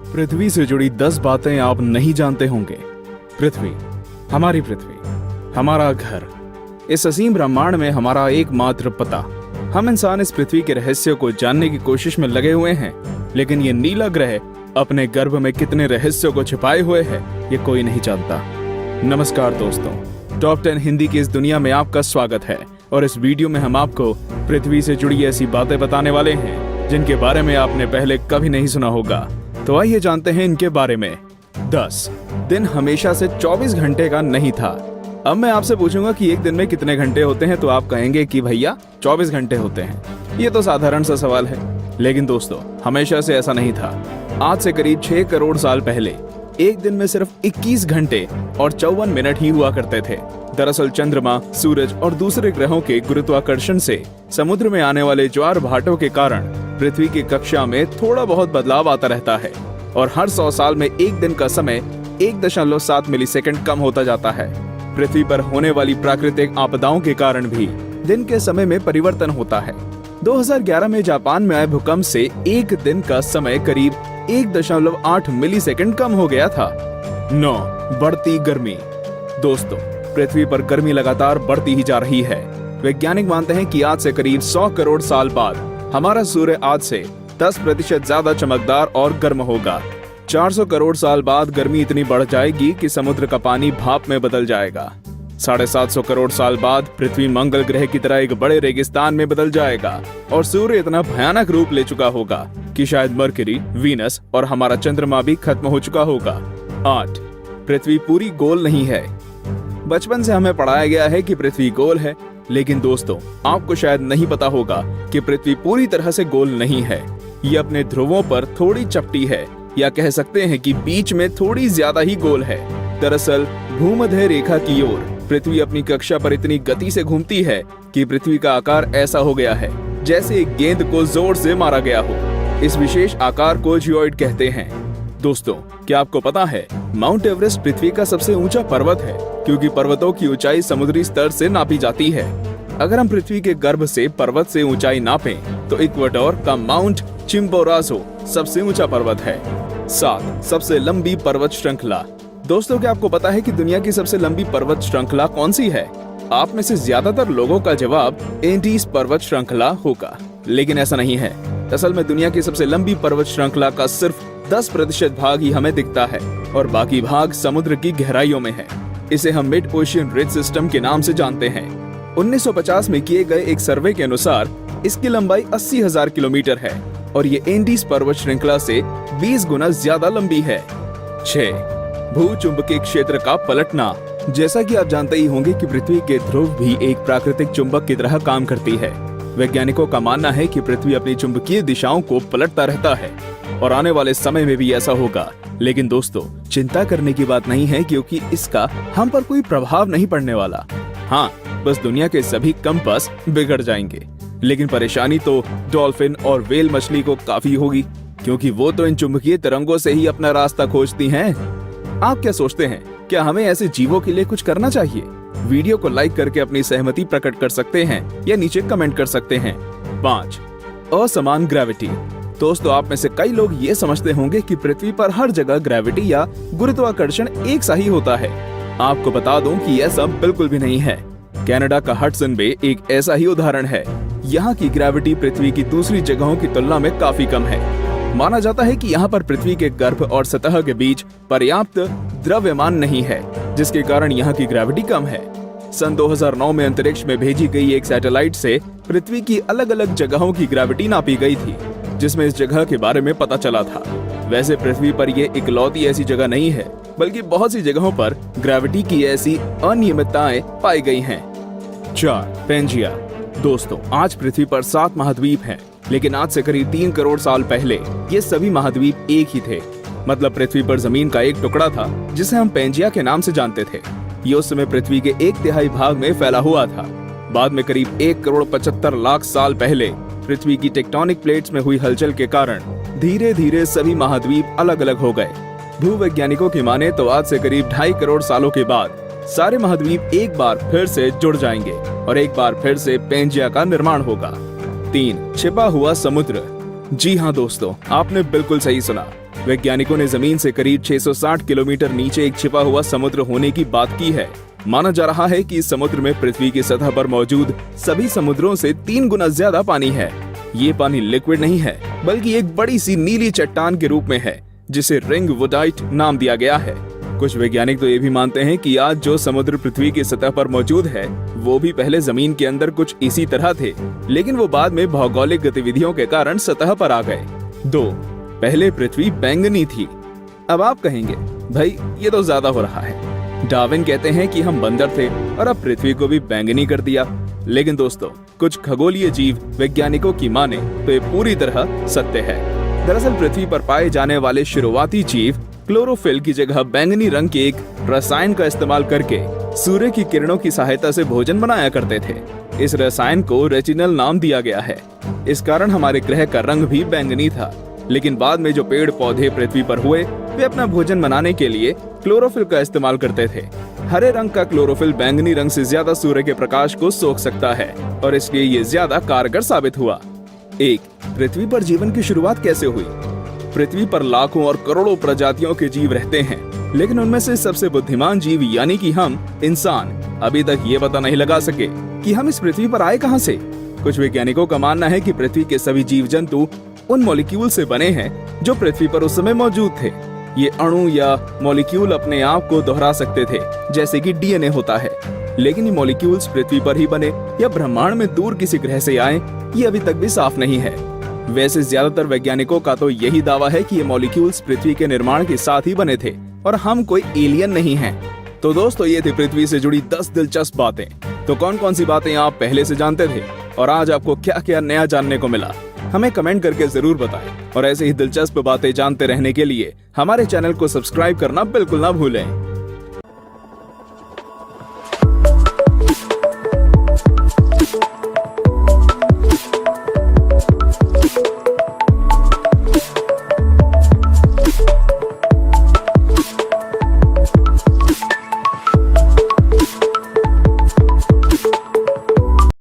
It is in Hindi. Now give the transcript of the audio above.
पृथ्वी से जुड़ी 10 बातें आप नहीं जानते होंगे। पृथ्वी, हमारी पृथ्वी, हमारा घर, इस असीम ब्रह्मांड में हमारा एकमात्र पता। हम इंसान इस पृथ्वी के रहस्य को जानने की कोशिश में लगे हुए हैं, लेकिन ये नीला ग्रह अपने गर्भ में कितने रहस्यों को छिपाए हुए है, ये कोई नहीं जानता। नमस्कार दोस्तों, टॉप 10 हिंदी की इस दुनिया में आपका स्वागत है और इस वीडियो में हम आपको पृथ्वी से जुड़ी ऐसी बातें बताने वाले हैं जिनके बारे में आपने पहले कभी नहीं सुना होगा। तो आइए जानते हैं इनके बारे में। 10 दिन हमेशा से 24 घंटे का नहीं था। अब मैं आपसे पूछूंगा कि एक दिन में कितने घंटे होते हैं, तो आप कहेंगे कि भैया 24 घंटे होते हैं। ये तो साधारण सा सवाल है, लेकिन दोस्तों हमेशा से ऐसा नहीं था। आज से करीब 6 करोड़ साल पहले एक दिन में सिर्फ 21 घंटे और 54 मिनट ही हुआ करते थे। दरअसल चंद्रमा, सूरज और दूसरे ग्रहों के गुरुत्वाकर्षण से समुद्र में आने वाले ज्वार भाटों के कारण पृथ्वी की कक्षा में थोड़ा बहुत बदलाव आता रहता है और हर 100 साल में एक दिन का समय 1.7 मिलीसेकंड कम होता जाता है। पृथ्वी पर होने वाली प्राकृतिक आपदाओं के कारण भी दिन के समय में परिवर्तन होता है। 2011 में जापान में आए भूकंप से एक दिन का समय करीब 1.8 मिलीसेकंड कम हो गया था। 9 बढ़ती गर्मी। दोस्तों, पृथ्वी पर गर्मी लगातार बढ़ती ही जा रही है। वैज्ञानिक मानते हैं कि आज से करीब 100 करोड़ साल बाद हमारा सूर्य आज से 10% ज्यादा चमकदार और गर्म होगा। 400 करोड़ साल बाद गर्मी इतनी बढ़ जाएगी कि समुद्र का पानी भाप में बदल जाएगा। 750 करोड़ साल बाद पृथ्वी मंगल ग्रह की तरह एक बड़े रेगिस्तान में बदल जाएगा और सूर्य इतना भयानक रूप ले चुका होगा कि शायद मरकरी, वीनस और हमारा चंद्रमा भी खत्म हो चुका होगा। 8 पृथ्वी पूरी गोल नहीं है। बचपन से हमें पढ़ाया गया है कि पृथ्वी गोल है, लेकिन दोस्तों आपको शायद नहीं पता होगा कि पृथ्वी पूरी तरह से गोल नहीं है। ये अपने ध्रुवों पर थोड़ी चपटी है, या कह सकते हैं कि बीच में थोड़ी ज्यादा ही गोल है। दरअसल भूमध्य रेखा की ओर पृथ्वी अपनी कक्षा पर इतनी गति से घूमती है कि पृथ्वी का आकार ऐसा हो गया है जैसे एक गेंद को जोर से मारा गया हो। इस विशेष आकार को जियोइड कहते हैं। दोस्तों, क्या आपको पता है माउंट एवरेस्ट पृथ्वी का सबसे ऊंचा पर्वत है, क्योंकि पर्वतों की ऊंचाई समुद्री स्तर से नापी जाती है। अगर हम पृथ्वी के गर्भ से पर्वत से ऊंचाई नापें तो इक्वेडोर का माउंट चिम्बोराजो सबसे ऊंचा पर्वत है। 7 सबसे लंबी पर्वत श्रृंखला। दोस्तों, क्या आपको पता है कि दुनिया की सबसे लंबी पर्वत श्रृंखला कौन सी है? आप में से ज्यादातर लोगों का जवाब एंडीज पर्वत श्रृंखला होगा, लेकिन ऐसा नहीं है। असल में दुनिया की सबसे लंबी पर्वत श्रृंखला का सिर्फ 10% भाग ही हमें दिखता है और बाकी भाग समुद्र की गहराइयों में है। इसे हम मिड ओशियन रिज सिस्टम के नाम से जानते हैं। 1950 में किए गए एक सर्वे के अनुसार इसकी लंबाई 80,000 किलोमीटर है और ये एंडीज पर्वत श्रृंखला से 20 गुना ज्यादा लंबी है। 6 भूचुंबकीय क्षेत्र का पलटना। जैसा कि आप जानते ही होंगे कि पृथ्वी के ध्रुव भी एक प्राकृतिक चुंबक की तरह काम करती है। वैज्ञानिकों का मानना है कि पृथ्वी अपनी चुंबकीय दिशाओं को पलटता रहता है और आने वाले समय में भी ऐसा होगा। लेकिन दोस्तों, चिंता करने की बात नहीं है, क्योंकि इसका हम पर कोई प्रभाव नहीं पड़ने वाला। हाँ, बस दुनिया के सभी कंपास बिगड़ जाएंगे। लेकिन परेशानी तो डॉल्फिन और व्हेल मछली को काफी होगी, क्योंकि वो तो इन चुंबकीय तरंगों से ही अपना रास्ता खोजती हैं। आप क्या सोचते हैं, क्या हमें ऐसे जीवों के लिए कुछ करना चाहिए? वीडियो को लाइक करके अपनी सहमति प्रकट कर सकते हैं या नीचे कमेंट कर सकते हैं। 5 असमान ग्रेविटी। दोस्तों, आप में से कई लोग ये समझते होंगे कि पृथ्वी पर हर जगह ग्रेविटी या गुरुत्वाकर्षण एक सा ही होता है। आपको बता दूं कि ऐसा बिल्कुल भी नहीं है। कनाडा का हडसन बे एक ऐसा ही उदाहरण है। यहाँ की ग्रेविटी पृथ्वी की दूसरी जगहों की तुलना में काफी कम है। माना जाता है कि यहाँ पर पृथ्वी के गर्भ और सतह के बीच पर्याप्त द्रव्यमान नहीं है, जिसके कारण यहाँ की ग्रेविटी कम है। सन 2009 में अंतरिक्ष में भेजी गई एक सैटेलाइट से पृथ्वी की अलग अलग जगहों की ग्रेविटी नापी गई थी, जिसमें इस जगह के बारे में पता चला था। वैसे पृथ्वी पर ये इकलौती ऐसी जगह नहीं है, बल्कि बहुत सी जगहों पर ग्रेविटी की ऐसी अनियमितताएं पाई गई हैं। 4 पेंजिया। दोस्तों, आज पृथ्वी पर 7 महाद्वीप हैं, लेकिन आज से करीब 3 करोड़ साल पहले ये सभी महाद्वीप एक ही थे। मतलब पृथ्वी पर जमीन का एक टुकड़ा था जिसे हम पेंजिया के नाम से जानते थे। ये उस समय पृथ्वी के 1/3 भाग में फैला हुआ था। बाद में करीब 1 करोड़ 75 लाख साल पहले पृथ्वी की टेक्टोनिक प्लेट्स में हुई हलचल के कारण धीरे धीरे सभी महाद्वीप अलग अलग हो गए। भूवैज्ञानिकों की माने तो आज से करीब 2.5 करोड़ सालों के बाद सारे महाद्वीप एक बार फिर से जुड़ जाएंगे और एक बार फिर से पेंजिया का निर्माण होगा। 3 छिपा हुआ समुद्र। जी हाँ दोस्तों, आपने बिल्कुल सही सुना। वैज्ञानिकों ने जमीन से करीब 660 किलोमीटर नीचे एक छिपा हुआ समुद्र होने की बात की है। माना जा रहा है कि इस समुद्र में पृथ्वी की सतह पर मौजूद सभी समुद्रों से 3 गुना ज्यादा पानी है। ये पानी लिक्विड नहीं है, बल्कि एक बड़ी सी नीली चट्टान के रूप में है, जिसे रिंग वुडाइट नाम दिया गया है। कुछ वैज्ञानिक तो ये भी मानते हैं कि आज जो समुद्र पृथ्वी की सतह पर मौजूद है, वो भी पहले जमीन के अंदर कुछ इसी तरह थे, लेकिन वो बाद में भौगोलिक गतिविधियों के कारण सतह पर आ गए। 2. पहले पृथ्वी बैंगनी थी। अब आप कहेंगे, भाई ये तो ज्यादा हो रहा है। डार्विन कहते हैं कि हम बंदर थे और अब पृथ्वी को भी बैंगनी कर दिया। लेकिन दोस्तों, कुछ खगोलीय जीव वैज्ञानिकों की माने तो ये पूरी तरह सत्य है। दरअसल पृथ्वी पर पाए जाने वाले शुरुआती जीव क्लोरोफिल की जगह बैंगनी रंग के एक रसायन का इस्तेमाल करके सूर्य की किरणों की सहायता से भोजन बनाया करते थे। इस रसायन को रेटिनल नाम दिया गया है। इस कारण हमारे ग्रह का रंग भी बैंगनी था। लेकिन बाद में जो पेड़ पौधे पृथ्वी पर हुए, वे अपना भोजन बनाने के लिए क्लोरोफिल का इस्तेमाल करते थे। हरे रंग का क्लोरोफिल बैंगनी रंग से ज्यादा सूर्य के प्रकाश को सोख सकता है और इसलिए ये ज्यादा कारगर साबित हुआ। 1. पृथ्वी पर जीवन की शुरुआत कैसे हुई? पृथ्वी पर लाखों और करोड़ों प्रजातियों के जीव रहते हैं, लेकिन उनमें से सबसे बुद्धिमान जीव यानी कि हम इंसान अभी तक ये पता नहीं लगा सके कि हम इस पृथ्वी पर आए कहां से। कुछ वैज्ञानिकों का मानना है कि पृथ्वी के सभी जीव जंतु उन मॉलिक्यूल से बने हैं जो पृथ्वी पर उस समय मौजूद थे। ये अणु या मॉलिक्यूल अपने आप को दोहरा सकते थे, जैसे कि डीएनए होता है। लेकिन ये मॉलिक्यूल्स पृथ्वी पर ही बने या ब्रह्मांड में दूर किसी ग्रह से आए, ये अभी तक भी साफ नहीं है। वैसे ज्यादातर वैज्ञानिकों का तो यही दावा है कि ये मॉलिक्यूल्स पृथ्वी के निर्माण के साथ ही बने थे और हम कोई एलियन नहीं हैं। तो दोस्तों, ये थी पृथ्वी से जुड़ी 10 दिलचस्प बातें। तो कौन कौन सी बातें आप पहले से जानते थे और आज आपको क्या क्या नया जानने को मिला, हमें कमेंट करके जरूर बताएं। और ऐसे ही दिलचस्प बातें जानते रहने के लिए हमारे चैनल को सब्सक्राइब करना बिल्कुल ना भूलें।